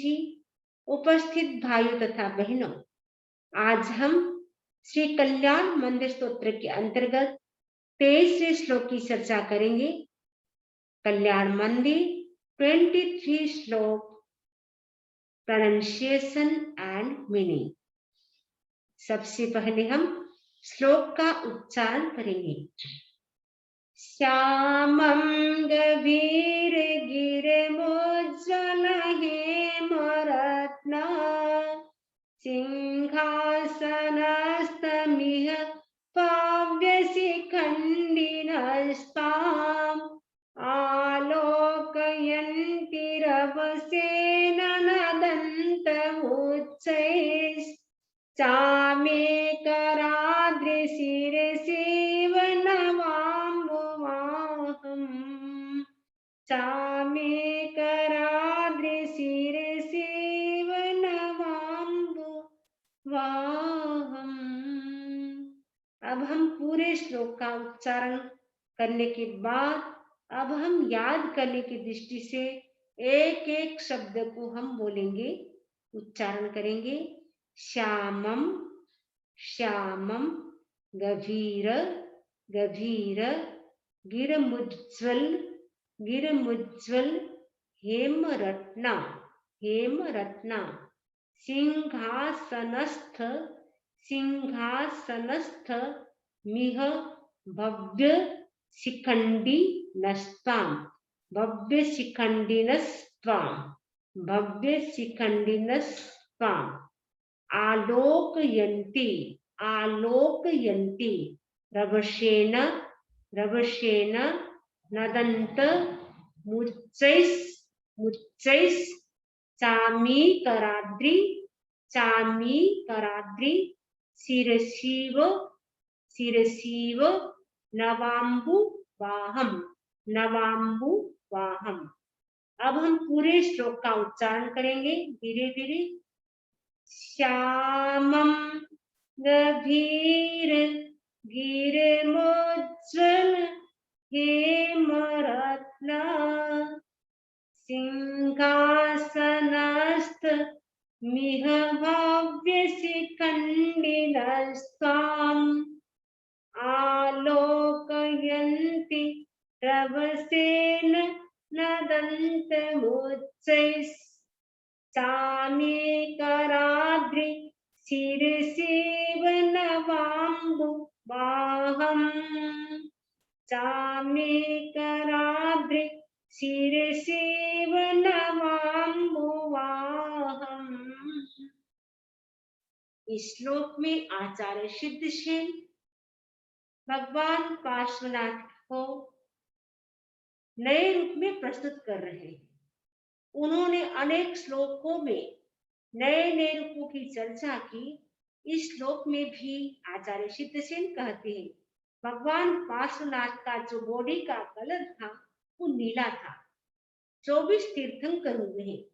जी, उपस्थित भाइयों तथा बहनों, आज हम श्री कल्याण मंदिर स्तोत्र के अंतर्गत 23वें श्लोक की चर्चा करेंगे। कल्याण मंदिर 23 श्लोक, प्रोनाउंसिएशन एंड मीनिंग। सबसे पहले हम श्लोक का उच्चारण करेंगे। श्यामं गभीर गिरिमुज्ज्वल हेमरत्न सिंहासनस्तमिह पाव्यशिखण्डिनस्ताम् आलोकयन्ति रवसेन नदन्तमुच्चैश्चामेकराद्रिशिरसिव नमाम्बुवाहम् चामेकराद्रिशिरसिव नमाम्बुवाहम्। अब हम पूरे श्लोक का उच्चारण करने के बाद अब हम याद करने की दृष्टि से एक एक शब्द को हम बोलेंगे, उच्चारण करेंगे। श्यामम, श्यामम, गभीर, गभीर, गिरमुज्ज्वल, गिरमुज्ज्वल, हेमरत्ना, हेमरत्ना, सिंहासनस्थ, सिंहासनस्थ, मिह भव्य शिखंडी नस्ताम, भव्य शिखंडिनस्त्वाम, भव्य शिखंडिनस्त्वाम, आलोकयन्ति, आलोकयन्ति, रवशेन, रवशेन, नदन्त मुच्चैस्, मुच्चैस्, चामीकराद्रि, चामीकराद्रि, शिरसीव, शिरसीव, नवाम्बुवाहम्, नवाम्बुवाहम्। अब हम पूरे श्लोक का उच्चारण करेंगे धीरे धीरे। श्यामं गभीर गिरिमुज्ज्वल हेमरत्न सिंहासनस्थ मिह भव्यशिखण्डिनस्त्वाम् आलोकयन्ति रवसेन नदन्तमुच्चैश्चामेकराद्रि शिरसिव नमाम्बुवाहम् चामेकराद्रि शिरसिव नमाम्बुवाहम्। इस श्लोक में आचार्य सिद्धसेन भगवान पार्श्वनाथ को नए रूप में प्रस्तुत कर रहे हैं। उन्होंने अनेक श्लोकों में नए नए रूपों की चर्चा की। इस श्लोक में भी आचार्य सिद्धसेन कहते हैं भगवान पार्श्वनाथ का जो बॉडी का कलर था वो नीला था। 24 तीर्थंकर हुए हैं।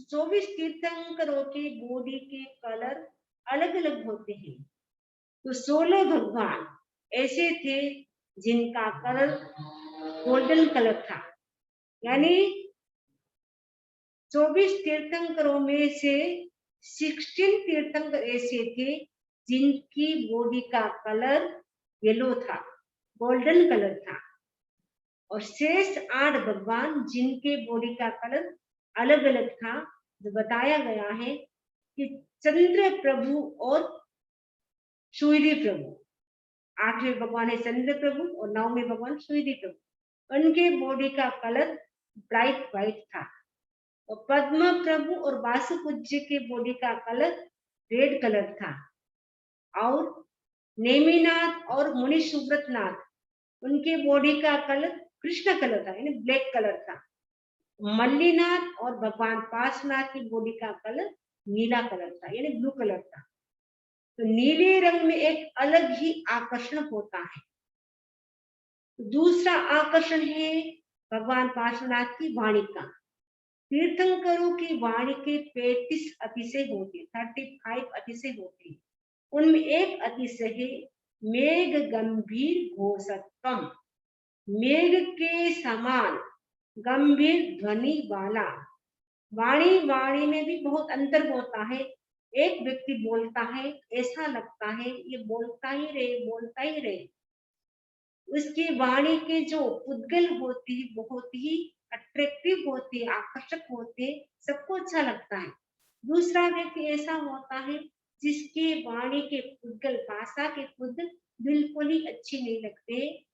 24 तीर्थंकरों के बॉडी के कलर अलग अलग होते हैं। तो 16 भगवान ऐसे थे जिनका कलर गोल्डन कलर था, यानी 24 तीर्थंकरों में से 16 तीर्थंकर ऐसे थे जिनकी बॉडी का कलर येलो था, गोल्डन कलर था, और शेष 8 भगवान जिनके बॉडी का कलर अलग अलग था। जो बताया गया है कि चंद्र प्रभु और सूर्य प्रभु, 8वें भगवान है चंद्र प्रभु और 9वें भगवान सूर्य प्रभु, उनके बॉडी का कलर ब्राइट व्हाइट था। और पद्म प्रभु और वासुपूज्य के बॉडी का कलर रेड कलर था। और नेमिनाथ और मुनि सुब्रतनाथ, उनके बॉडी का कलर कृष्ण कलर था, यानी ब्लैक कलर था। मल्लीनाथ और भगवान पार्श्वनाथ की बॉडी का कलर नीला कलर था, यानी ब्लू कलर था। तो नीले रंग में एक अलग ही आकर्षण होता है। दूसरा आकर्षण है भगवान पार्श्वनाथ की वाणी का। तीर्थंकरों की वाणी के 35 अतिशय होते, 35 अतिशय होते। उनमें एक अतिशय है मेघ गंभीर घोषत्वम, मेघ के समान गंभीर ध्वनि वाला वाणी वाणी में भी बहुत अंतर होता है। एक व्यक्ति बोलता है, ऐसा लगता है ये बोलता ही रहे। उसकी वाणी के जो उद्गल होती है बहुत ही अट्रैक्टिव होते, आकर्षक होते, सबको अच्छा लगता है। दूसरा व्यक्ति ऐसा होता है जिसके वाणी के उद्गल, भाषा के उद्गल बिल्कुल ही अच्छे नहीं लगते।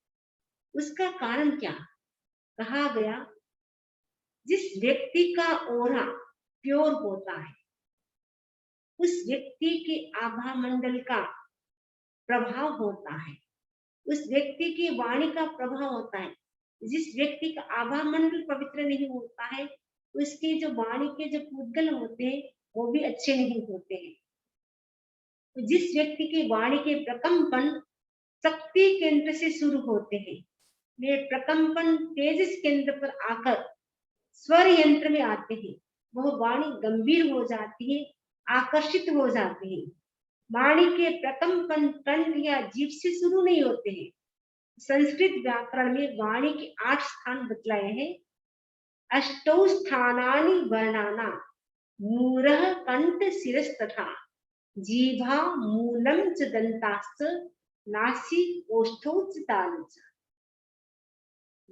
उसका कारण क्या? कहा गया, जिस व्यक्ति का ऑरा प्योर होता है, उस व्यक्ति के आभा मंडल का प्रभाव होता है, उस व्यक्ति की वाणी का प्रभाव होता है। जिस व्यक्ति का आभा मंडल पवित्र नहीं होता है, उसकी जो वाणी के जो उद्गल होते हैं वो भी अच्छे नहीं होते हैं। तो जिस व्यक्ति की वाणी के प्रकंपन शक्ति केंद्र से शुरू होते हैं, वे प्रकंपन तेजस केंद्र पर आकर स्वर यंत्र में आते हैं, वह वाणी गंभीर हो जाती है, आकर्षित हो जाती है। वाणी के प्रकंपन कंठ या जीभ से शुरू नहीं होते हैं। संस्कृत व्याकरण में वाणी के 8 स्थान बतलाए हैं। अष्टौ स्थानानि वर्णाना मूरः कंठ शिरस्तथा जीवा मूलम च दंताश्च नासिक ओष्ठौ च तालु च।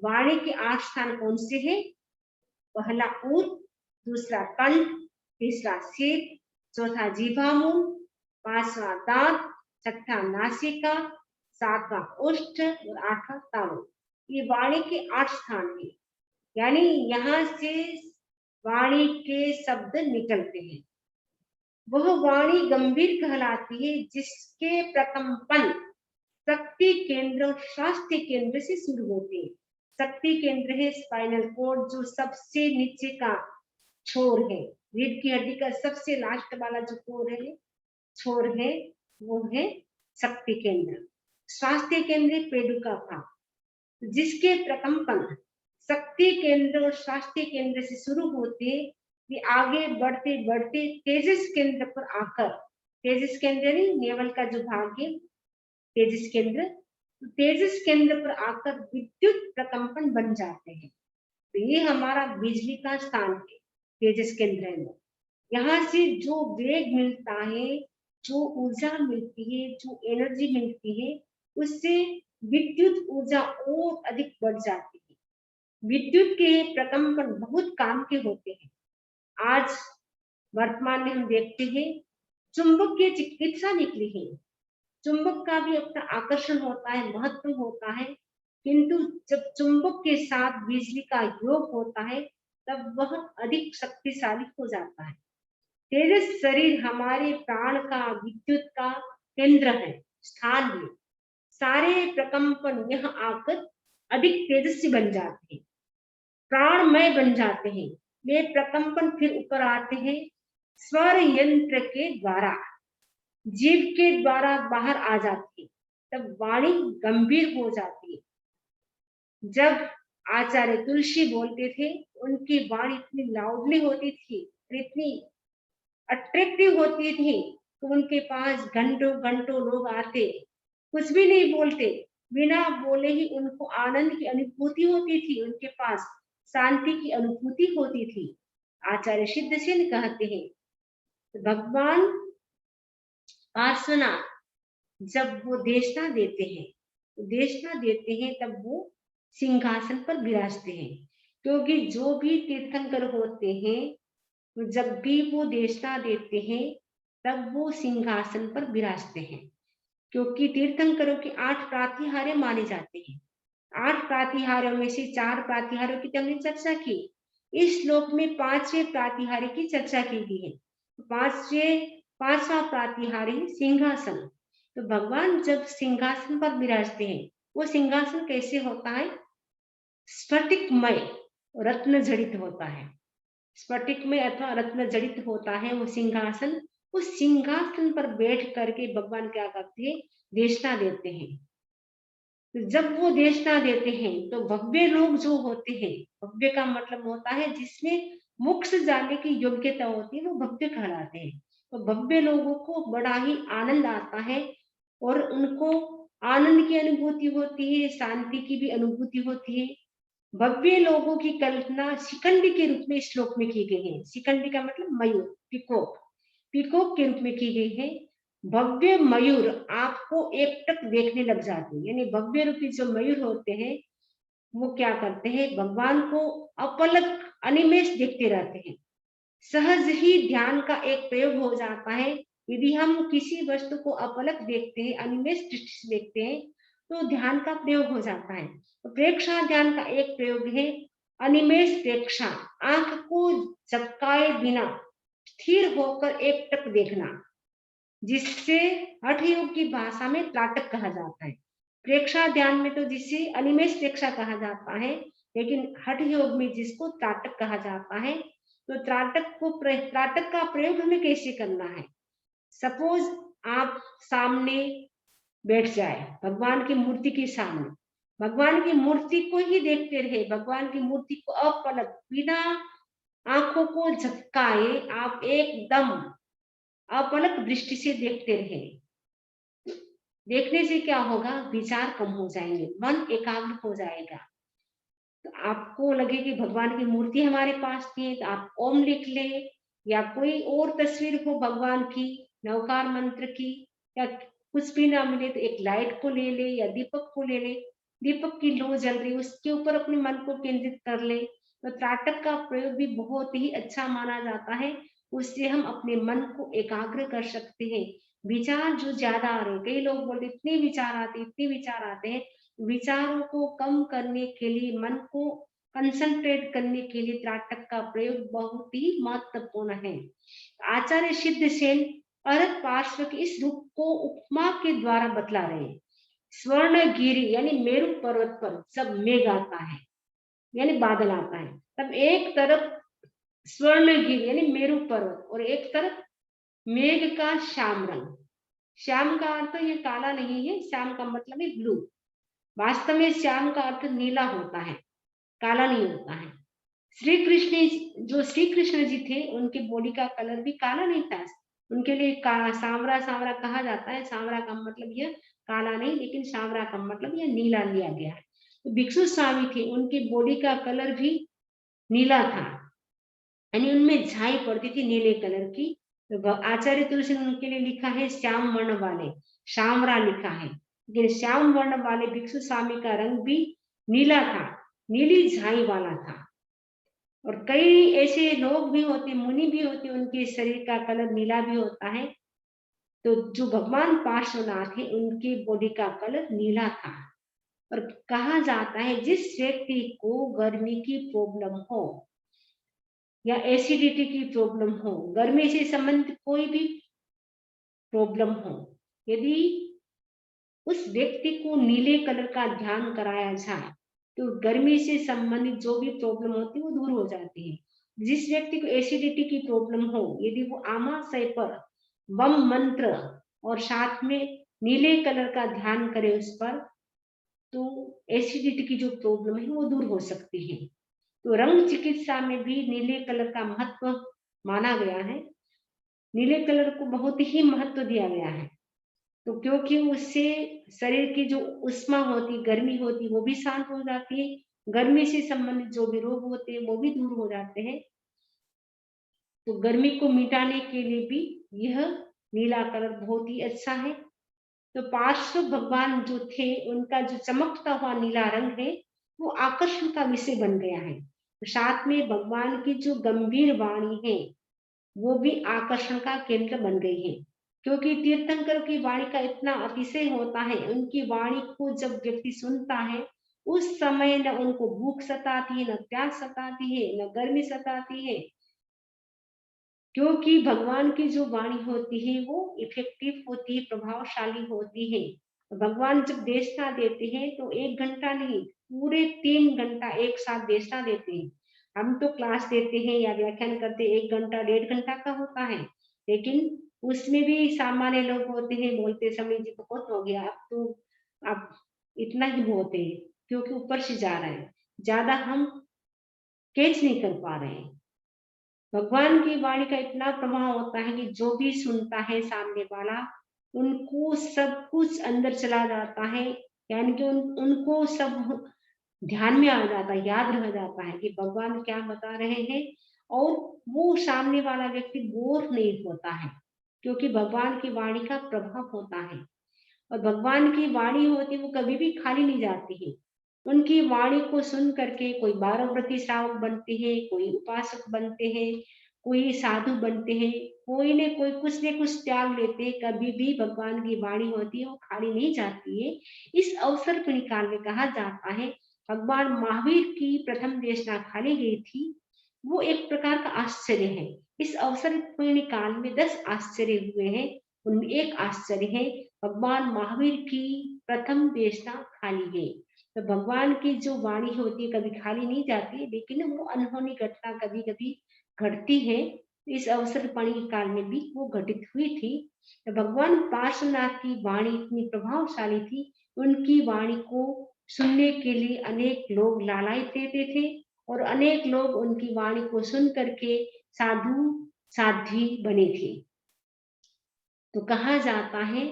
वाणी के 8 स्थान कौन से हैं? पहला ऊर, दूसरा कंठ, तीसरा सिर, चौथा जीभामूल, पांचवा दांत, छठा नासिका, सातवां ओष्ठ और आठवां तालु। ये वाणी के 8 स्थान हैं। यानी यहाँ से वाणी के शब्द निकलते हैं। वह वाणी गंभीर कहलाती है जिसके प्रकंपन शक्ति केंद्र और स्वास्थ्य केंद्र से शुरू होते हैं। शक्ति केंद्र है स्पाइनल कोड, जो सबसे नीचे का छोर है, रीढ़ की हड्डी का सबसे लास्ट वाला जो छोर है, वो है शक्ति केंद्र। स्वास्थ्य केंद्र पेडुका भाग, जिसके प्रकंपन शक्ति केंद्र और स्वास्थ्य केंद्र से शुरू होते, वे आगे बढ़ते बढ़ते तेजस केंद्र पर आकर, तेजस केंद्र नहीं, नेवल का जो भाग है तेजस केंद्र, तो तेजस केंद्र पर आकर विद्युत प्रकंपन बन जाते हैं। तो ये हमारा बिजली का स्थान है, तेजस केंद्र में। यहाँ से जो वेग मिलता है, जो ऊर्जा मिलती है, जो एनर्जी मिलती है, उससे विद्युत ऊर्जा और अधिक बढ़ जाती है। विद्युत के प्रकंपन बहुत काम के होते हैं। आज वर्तमान में हम देखते हैं चुंबक की चिकित्सा निकली है। चुंबक का भी अपना आकर्षण होता है, महत्व होता है, किंतु जब चुंबक के साथ बिजली का योग होता है तब वह अधिक शक्तिशाली हो जाता है। तेजस शरीर हमारे प्राण का, विद्युत का केंद्र है, स्थान है। सारे प्रकंपन यहाँ आकर अधिक तेजस्वी बन जाते हैं, प्राणमय बन जाते हैं। वे प्रकंपन फिर ऊपर आते हैं स्वर यंत्र के द्वारा, जीव के द्वारा बाहर आ जाती है, तब वाणी गंभीर हो जाती है। जब आचार्य तुलसी बोलते थे, उनकी वाणी इतनी लाउडली होती थी, इतनी अट्रैक्टिव होती थी, तो उनके पास घंटों घंटों लोग आते, कुछ भी नहीं बोलते, बिना बोले ही उनको आनंद की अनुभूति होती थी, उनके पास शांति की अनुभूति होती थी। आचार्य सिद्धसेन कहते हैं, भगवान पार्श्वनाथ जब वो देशना देते हैं, तो देशना देते हैं तब वो सिंहासन पर विराजते हैं। क्योंकि जो भी तीर्थंकर होते हैं, तो जब भी वो देशना देते हैं तब वो सिंहासन पर विराजते हैं। क्योंकि तीर्थंकरों के 8 प्रातिहार्य माने जाते हैं। 8 प्रातिहार्यों में से 4 प्रातिहार्यों की हमने चर्चा की। इस श्लोक में 5वें प्रातिहार्य की चर्चा की गई है। 5वां प्रातिहार्य सिंहासन। तो भगवान जब सिंहासन पर विराजते हैं, वो सिंहासन कैसे होता है? स्फटिकमय, रत्न जड़ित होता है। स्फटिकमय अथवा रत्न जड़ित होता है वो सिंहासन। उस सिंहासन पर बैठ करके भगवान क्या करते हैं? देशना देते हैं। तो जब वो देशना देते हैं तो भव्य लोग जो होते हैं, भव्य का मतलब होता है जिसमें मोक्ष जाने की योग्यता होती है, वो भव्य कहलाते हैं। तो भव्य लोगों को बड़ा ही आनंद आता है और उनको आनंद की अनुभूति होती है, शांति की भी अनुभूति होती है। भव्य लोगों की कल्पना शिखंडी के रूप में इस श्लोक में की गई है। शिखंडी का मतलब मयूर, पीकॉक, पीकॉक के रूप में की गई है। भव्य मयूर आपको एकटक देखने लग जाते हैं, यानी भव्य रूपी जो मयूर होते हैं वो क्या करते हैं, भगवान को अपलक अनिमेष देखते रहते हैं। सहज ही ध्यान का एक प्रयोग हो जाता है। यदि हम किसी वस्तु को अपलक देखते हैं, अनिमेष दृष्टि से देखते हैं, तो ध्यान का प्रयोग हो जाता है। तो प्रेक्षा ध्यान का एक प्रयोग है अनिमेष प्रेक्षा, आंख को झपकाए बिना स्थिर होकर एक टक देखना, जिससे हठ योग की भाषा में त्राटक कहा जाता है। प्रेक्षा ध्यान में तो जिसे अनिमेष प्रेक्षा कहा जाता है, लेकिन हठ योग में जिसको त्राटक कहा जाता है। तो त्राटक का प्रयोग हमें कैसे करना है? सपोज आप सामने बैठ जाए, भगवान की मूर्ति के सामने, भगवान की मूर्ति को ही देखते रहे, भगवान की मूर्ति को अपलक बिना आंखों को झपकाए आप एकदम अपलक दृष्टि से देखते रहे। देखने से क्या होगा, विचार कम हो जाएंगे, मन एकाग्र हो जाएगा। तो आपको लगे कि भगवान की मूर्ति हमारे पास थी, तो आप ओम लिख ले, या कोई और तस्वीर हो भगवान की, नवकार मंत्र की, या कुछ भी ना मिले तो एक लाइट को ले ले या दीपक को ले ले, दीपक की लो जल रही उसके ऊपर अपने मन को केंद्रित कर ले। तो त्राटक का प्रयोग भी बहुत ही अच्छा माना जाता है। उससे हम अपने मन को एकाग्र कर सकते हैं। विचार जो ज्यादा आ रहे, कई लोग बोलते इतने विचार आते, इतने विचार आते हैं, विचारों को कम करने के लिए, मन को कंसंट्रेट करने के लिए त्राटक का प्रयोग बहुत ही महत्वपूर्ण है। आचार्य सिद्धसेन अरत पार्श्व के इस रूप को उपमा के द्वारा बतला रहे हैं। स्वर्णगिरी यानी मेरु पर्वत पर जब मेघ आता है, यानी बादल आता है, तब एक तरफ स्वर्णगिरी यानी मेरु पर्वत और एक तरफ मेघ का श्याम रंग। श्याम का अर्थ ये काला नहीं है, श्याम का मतलब है ब्लू। वास्तव में श्याम का अर्थ नीला होता है, काला नहीं होता है। श्री कृष्ण जी थे, उनके बॉडी का कलर भी काला नहीं था, उनके लिए सांवरा सांवरा कहा जाता है। सांवरा का मतलब यह काला नहीं, लेकिन सांवरा का मतलब यह नीला लिया गया है। तो भिक्षु स्वामी थे, उनके बॉडी का कलर भी नीला था, यानी उनमें झाई पड़ती थी नीले कलर की। तो आचार्य तुलसी ने उनके लिए लिखा है श्याम वर्ण वाले, श्यामरा लिखा है, लेकिन श्याम वर्ण वाले भिक्षु स्वामी का रंग भी नीला था, नीली झाई वाला था। और कई ऐसे लोग भी होते, मुनि भी होते, उनके शरीर का कलर नीला भी होता है। तो जो भगवान पार्श्वनाथ है, उनकी बॉडी का कलर नीला था। और कहा जाता है जिस व्यक्ति को गर्मी की प्रॉब्लम हो या एसिडिटी की प्रॉब्लम हो, गर्मी से संबंधित कोई भी प्रॉब्लम हो, यदि उस व्यक्ति को नीले कलर का ध्यान कराया जाए तो गर्मी से संबंधित जो भी प्रॉब्लम होती है वो दूर हो जाती है। जिस व्यक्ति को एसिडिटी की प्रॉब्लम हो, यदि वो आमाशय पर वम मंत्र और साथ में नीले कलर का ध्यान करे उस पर, तो एसिडिटी की जो प्रॉब्लम है वो दूर हो सकती है। तो रंग चिकित्सा में भी नीले कलर का महत्व माना गया है, नीले कलर को बहुत ही महत्व दिया गया है। तो क्योंकि उससे शरीर की जो उष्मा होती, गर्मी होती, वो भी शांत हो जाती है, गर्मी से संबंधित जो भी रोग होते हैं वो भी दूर हो जाते हैं। तो गर्मी को मिटाने के लिए भी यह नीला कलर बहुत ही अच्छा है। तो पार्श्व भगवान जो थे, उनका जो चमकता हुआ नीला रंग है वो आकर्षण का विषय बन गया है। तो साथ में भगवान की जो गंभीर वाणी है वो भी आकर्षण का केंद्र बन गई है, क्योंकि तीर्थंकर की वाणी का इतना अतिशय होता है। उनकी वाणी को जब व्यक्ति सुनता है, उस समय न उनको भूख सताती है, न प्यास सताती है, न गर्मी सताती है, क्योंकि भगवान की जो वाणी होती है वो इफेक्टिव होती है, प्रभावशाली होती है। भगवान जब देशना देते हैं तो 1 घंटा नहीं, पूरे 3 घंटा एक साथ देशना देते हैं। हम तो क्लास देते हैं या व्याख्यान करते 1 घंटा 1.5 घंटा का होता है, लेकिन उसमें भी सामान्य लोग होते हैं, बोलते समय जी बहुत हो गया, अब तो अब इतना ही बहुत है, क्योंकि ऊपर से जा रहा है, ज्यादा हम कैच नहीं कर पा रहे हैं। भगवान की वाणी का इतना प्रभाव होता है कि जो भी सुनता है सामने वाला, उनको सब कुछ अंदर चला जाता है, यानी कि उनको सब ध्यान में आ जाता है, याद रह जाता है कि भगवान क्या बता रहे हैं, और वो सामने वाला व्यक्ति बोर नहीं होता है, क्योंकि भगवान की वाणी का प्रभाव होता है। और भगवान की वाणी होती है वो कभी भी खाली नहीं जाती है। उनकी वाणी को सुन करके कोई 12 व्रती श्रावक बनते हैं, कोई उपासक बनते हैं, कोई साधु बनते हैं, कोई न कुछ त्याग लेते हैं। कभी भी भगवान की वाणी होती है वो खाली नहीं जाती है। इस अवसर को निकाल के कहा जाता है, भगवान महावीर की प्रथम देशना खाली गई थी, वो एक प्रकार का आश्चर्य है। इस अवसर को निकाल में 10 आश्चर्य हुए हैं। उनमें एक आश्चर्य है, भगवान महावीर की प्रथम देशना खाली गई। तो भगवान की जो वाणी होती है कभी खाली नहीं जाती, लेकिन वो अनहोनी घटना कभी कभी घटती है। इस अवसर पाणी काल में भी वो घटित हुई थी। तो भगवान पार्श्वनाथ की वाणी इतनी प्रभावशाली थी, उनकी वाणी को सुनने के लिए अनेक लोग लालायित देते थे, और अनेक लोग उनकी वाणी को सुन करके साधु साध्वी बने थे। तो कहा जाता है,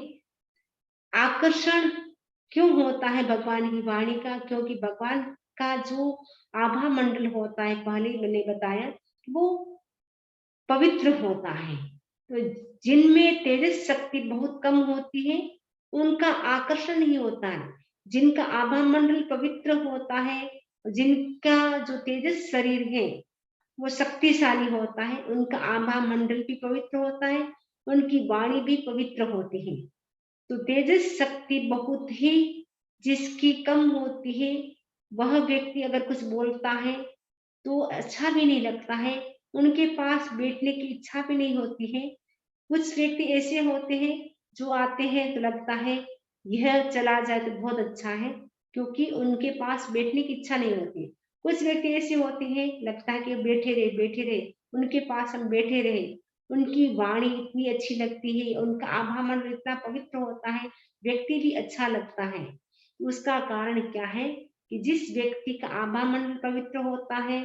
आकर्षण क्यों होता है भगवान की वाणी का? क्योंकि भगवान का जो आभा मंडल होता है, पहले मैंने बताया, वो पवित्र होता है। तो जिनमें तेजस शक्ति बहुत कम होती है, उनका आकर्षण नहीं होता है। जिनका आभा मंडल पवित्र होता है, जिनका जो तेजस शरीर है वो शक्तिशाली होता है, उनका आभा मंडल भी पवित्र होता है, उनकी वाणी भी पवित्र होती है। तो तेजस शक्ति बहुत ही जिसकी कम होती है, वह व्यक्ति अगर कुछ बोलता है तो अच्छा भी नहीं लगता है, उनके पास बैठने की इच्छा भी नहीं होती है। कुछ व्यक्ति ऐसे होते हैं जो आते हैं तो लगता है यह चला जाए तो बहुत अच्छा है, क्योंकि उनके पास बैठने की इच्छा नहीं होती। कुछ व्यक्ति ऐसे होते हैं लगता है कि बैठे रहे, उनके पास हम बैठे रहे। उनकी वाणी इतनी अच्छी लगती है, उनका आभा मंडल इतना पवित्र होता है, व्यक्ति भी अच्छा लगता है। उसका कारण क्या है कि जिस व्यक्ति का आभा मंडल पवित्र होता है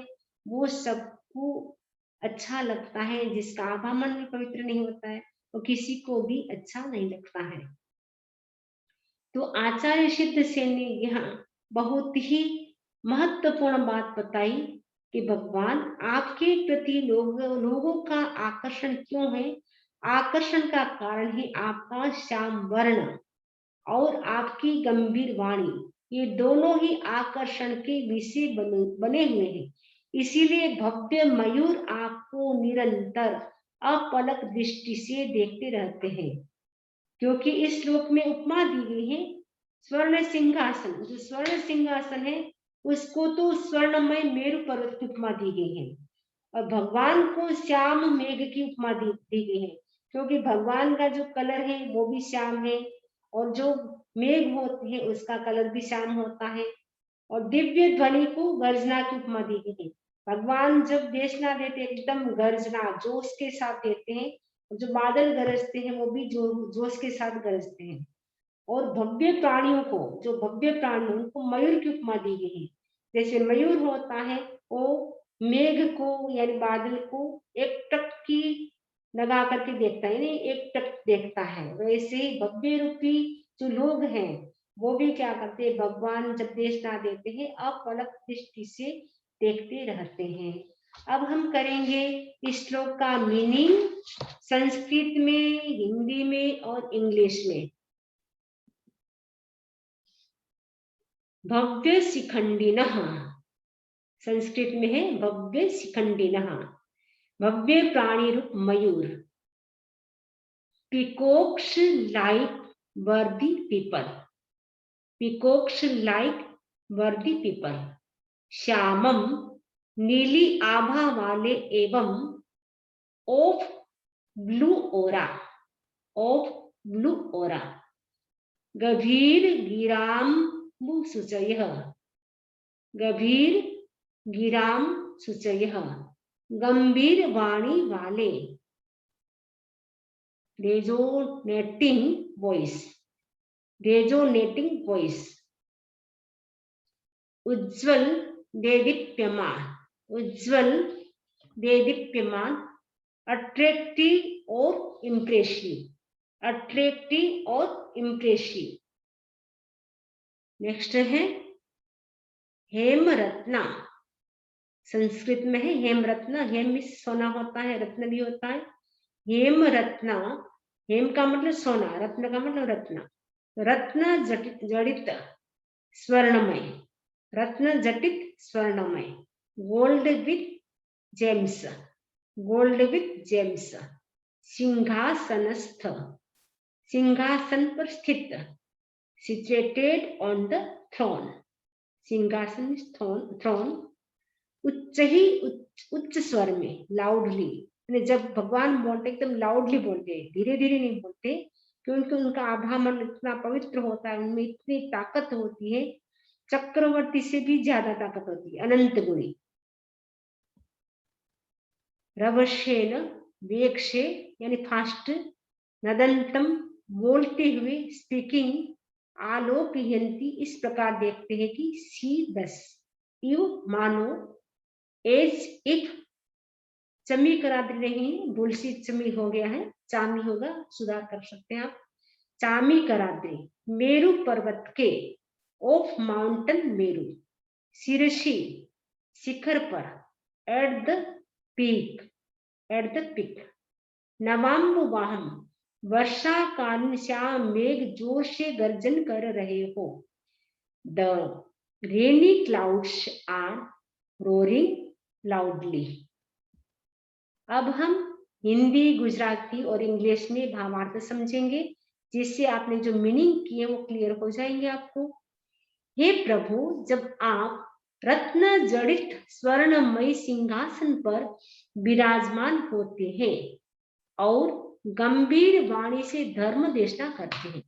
वो सबको अच्छा लगता है, जिसका आभा मंडल पवित्र नहीं होता है वो किसी को भी अच्छा नहीं लगता है। तो आचार्य सिद्ध सेन ने यहाँ बहुत ही महत्वपूर्ण बात बताई कि भगवान आपके प्रति लोगों का आकर्षण क्यों है। आकर्षण का कारण है आपका श्याम वर्ण और आपकी गंभीर वाणी, ये दोनों ही आकर्षण के विषय बने हुए हैं। इसीलिए भव्य मयूर आपको निरंतर अपलक दृष्टि से देखते रहते हैं, क्योंकि इस श्लोक में उपमा दी गई है स्वर्ण सिंहासन। जो स्वर्ण सिंहासन है उसको तो स्वर्णमय मेरु पर्वत की उपमा दी गई है, और भगवान को श्याम मेघ की उपमा दी गई है, क्योंकि भगवान का जो कलर है वो भी श्याम है, और जो मेघ होती है उसका कलर भी श्याम होता है। और दिव्य ध्वनि को गर्जना की उपमा दी गई है। भगवान जब देशना देते एकदम गर्जना जोश के साथ देते हैं, जो बादल गरजते हैं वो भी जोश के साथ गरजते हैं। और भव्य प्राणियों को, जो भव्य प्राणी उनको मयूर की उपमा दी गई है। जैसे मयूर होता है वो मेघ को यानी बादल को एक टक की लगा करके देखता है, नहीं एक टक देखता है, वैसे ही भव्य रूपी जो लोग हैं वो भी क्या करते हैं, भगवान जब देशना देते हैं अपलक दृष्टि से देखते रहते हैं। अब हम करेंगे इस श्लोक का मीनिंग संस्कृत में, हिंदी में और इंग्लिश में। भव्य शिखंडिनः, संस्कृत में है भव्य शिखंडिनः, भव्य प्राणी रूप मयूर, peacocks like worthy people, peacocks like worthy people, श्यामम नीली आभा वाले एवं of blue aura, of blue aura, गभीर गिराम सुचयः, गभीर गिराम सुचयः, गंभीर वाणी वाले, रेजोनेटिंग वॉइस, रेजोनेटिंग वॉइस, उज्ज्वल देदीप्यमान, उज्ज्वल देदीप्यमान, अट्रैक्टिव और इम्प्रेसिव, अट्रैक्टिव और इम्प्रेसिव। नेक्स्ट है हेम रत्ना, संस्कृत में है हेम रत्न, हेम मीन्स सोना होता है, रत्न भी होता है। हेम रत्ना, हेम का मतलब सोना, रत्न का मतलब रत्न। रत्न जड़ित स्वर्णमय, रत्न जटित स्वर्णमय, gold with gems, gold with gems, सिंहासनस्थ, सिंहासन पर स्थित, सिचुएटेड ऑन द थ्रोन, सिंहासन थ्रोन, उच्च ही उच्च स्वर में, लाउडली। जब भगवान बोलते एकदम लाउडली बोलते, धीरे धीरे नहीं बोलते, क्योंकि उनका आभा मन इतना पवित्र होता है, उनमें इतनी ताकत होती है, चक्रवर्ती से भी ज्यादा ताकत होती है, अनंत गुणी। रवशेन, वेग से यानी फास्ट, नदंतम बोलते हुए, स्पीकिंग, आलोकयंती इस प्रकार देखते हैं कि सी 10 यू मानो, एज इफ, चमी कराद्री नहीं, बुलसी चमी हो गया है, चामी होगा, सुधार कर सकते हैं आप। चामी कराद्री, मेरु पर्वत के, ऑफ माउंटेन मेरु, शीर्षी शिखर पर, at the peak, at the peak. नवाम्ब वाहम, वर्षा कालीन श्याम मेघ जोर से गर्जन कर रहे हो। The rainy clouds are roaring loudly. अब हम हिंदी, गुजराती और इंग्लिश में भावार्थ समझेंगे, जिससे आपने जो मीनिंग किए वो क्लियर हो जाएंगे आपको। हे प्रभु, जब आप रत्न जड़ित स्वर्णमय सिंहासन पर विराजमान होते हैं और गंभीर वाणी से धर्म देशना करते हैं,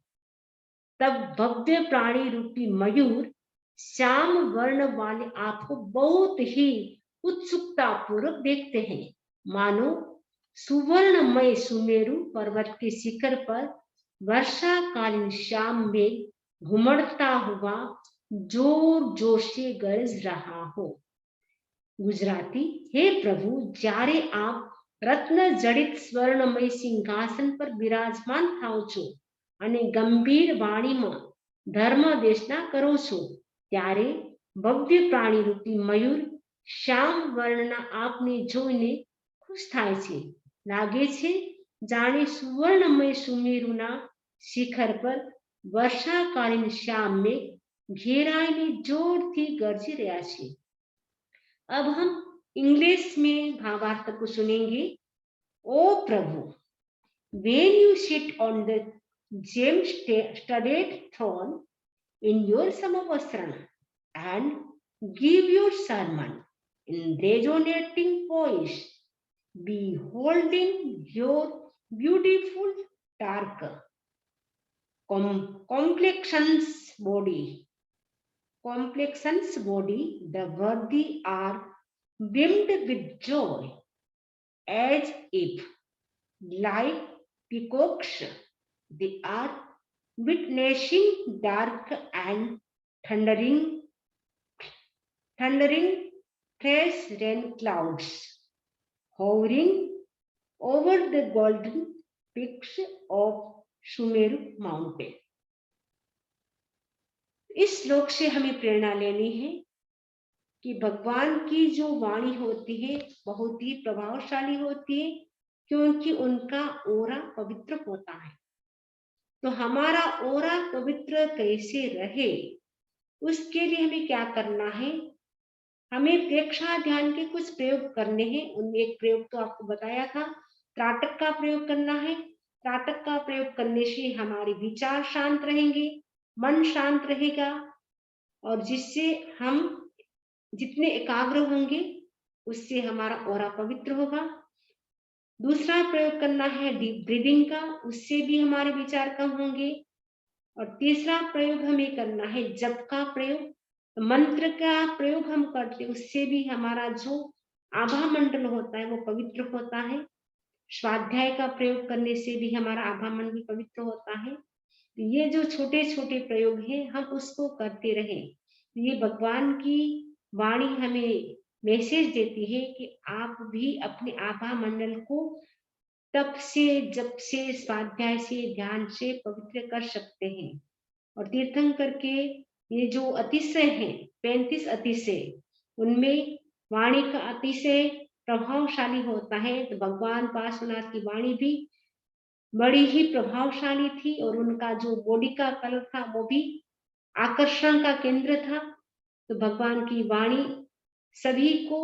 तब भव्य प्राणी रूपी मयूर श्याम वर्ण वाले आपको बहुत ही उत्सुकता पूर्वक देखते हैं, मानो सुवर्णमय सुमेरु पर्वत के शिखर पर वर्षाकालीन श्याम में घुमड़ता हुआ जोर जोर से गरज रहा हो। गुजराती, हे प्रभु, જ્યારે આપ રત્ન જડિત સ્વર્ણમય સિંહાસન પર બિરાજમાન થાઓ છો અને ગંભીર વાણીમાં ધર્મ દેશના કરો છો, ત્યારે ભવ્ય પ્રાણી રૂપી મયુર શ્યામ વર્ણના આપને જોઈને ખુશ થાય છે, લાગે છે જાણે સુવર્ણમય સુમેરુના શિખર પર વર્ષાકાલીન શ્યામ મેઘ ઘેરાઈને જોરથી ગરજી રહ્યા છે। अब हम इंग्लिश में भावार्थ को सुनेंगे। ओ प्रभु, when you sit on the gem studded throne in your samavasrana and give your sermon in resonating voice, beholding your beautiful dark complexions body, the worthy are brimmed with joy, as if, like peacocks, they are witnessing dark and thundering fresh rain clouds hovering over the golden peaks of Sumeru mountain। इस श्लोक से हमें प्रेरणा लेनी है कि भगवान की जो वाणी होती है बहुत ही प्रभावशाली होती है, क्योंकि उनका ओरा पवित्र होता है। तो हमारा ओरा पवित्र कैसे रहे, उसके लिए हमें क्या करना है, हमें प्रेक्षा ध्यान के कुछ प्रयोग करने हैं। उनमें एक प्रयोग तो आपको बताया था, त्राटक का प्रयोग करना है। त्राटक का प्रयोग करने से हमारे विचार शांत रहेंगे, मन शांत रहेगा, और जिससे हम जितने एकाग्र होंगे उससे हमारा ओरा पवित्र होगा। दूसरा प्रयोग करना है डीप ब्रीदिंग का, उससे भी हमारे विचार कम होंगे। और तीसरा प्रयोग हमें करना है जप का प्रयोग, मंत्र का प्रयोग हम करते, उससे भी हमारा जो आभा मंडल होता है वो पवित्र होता है। स्वाध्याय का प्रयोग करने से भी हमारा आभा मंडल पवित्र होता है। ये जो छोटे छोटे प्रयोग हैं हम उसको करते रहें। ये भगवान की वाणी हमें मैसेज देती है कि आप भी अपने आभा मंडल को तप से, जप से, स्वाध्याय से, ध्यान से पवित्र कर सकते हैं। और तीर्थंकर के ये जो अतिशय हैं, 35 अतिशय, उनमें वाणी का अतिशय प्रभावशाली होता है। तो भगवान पार्श्वनाथ की वाणी भी बड़ी ही प्रभावशाली थी और उनका जो बॉडी का कलर था वो भी आकर्षण का केंद्र था। तो भगवान की वाणी सभी को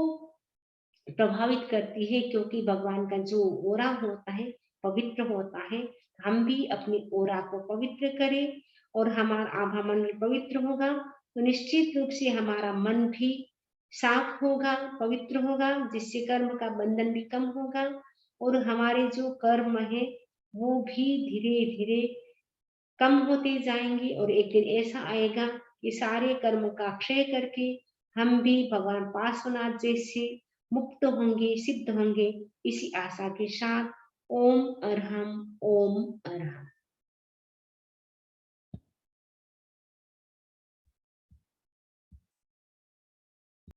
प्रभावित करती है, क्योंकि भगवान का जो ओरा होता है पवित्र होता है। हम भी अपनी ओरा को पवित्र करें और हमारा आभा मंडल पवित्र होगा तो निश्चित रूप से हमारा मन भी साफ होगा, पवित्र होगा, जिससे कर्म का बंधन भी कम होगा और हमारे जो कर्म है वो भी धीरे धीरे कम होते जाएंगे और एक दिन ऐसा आएगा कि सारे कर्म का क्षय करके हम भी भगवान पार्श्वनाथ जैसे मुक्त होंगे, सिद्ध होंगे। इसी आशा के साथ ओम अरहम, ओम अरहम।